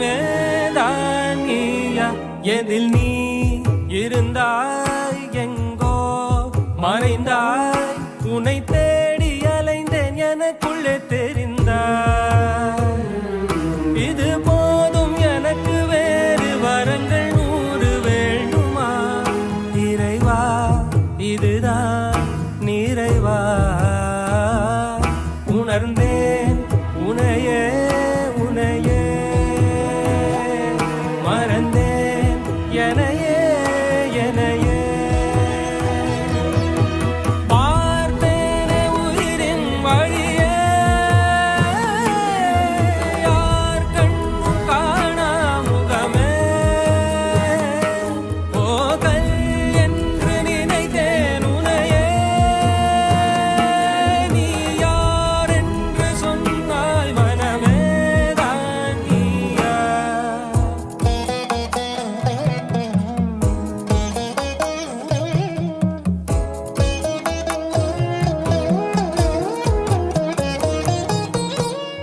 மனமே தான் நீயா எதில் நீ இருந்தாய் எங்கோ மறைந்தாய் உன்னை தேடி அலைந்தேன் எனக்குள்ளே தெரிந்தாய் இது போதும் எனக்கு வேறு வரங்கள் 100 வேண்டுமா இறைவா இதுதான் நிறைவா உணர்ந்தேன் உனையே உனையே மறந்தேன் எனையே எனையே பார்த்தேனே உயிரின் வழியே யார் கண்ணும் காணா முகமே போகல் என்று நினைத்தேன் உனையே நீ யார் என்று சொன்னால் மனமே தான் நீயா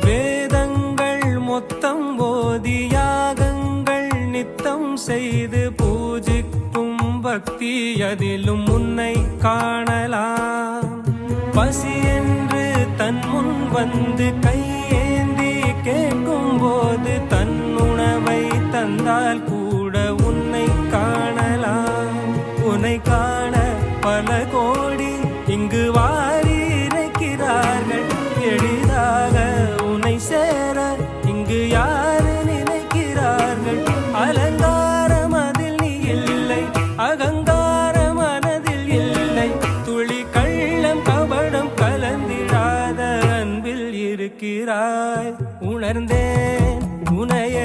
வேதங்கள் மொத்தம் ஓதி யாகங்கள் நித்தம் செய்து பூஜிக்கும் பக்தி அதிலும் உன்னை காணலாம் பசி என்று தன் முன் வந்து கையேந்தி கேட்கும் போது தன் உணவை தந்தால் கூட உன்னை காணலாம் உன்னை காண பல கோடி இங்கு வாரி இறைக்கிறார்கள் எளிதாக உன்னை சேர இங்கு யாரு நினைக்கிறார்கள் அலங்காரம் அதில் நீ இல்லை அகங்கார மனதில் இல்லை துளி கள்ளம் கபடம் கலந்திடாத அன்பில் இருக்கிறாய் உணர்ந்தேன் உனையே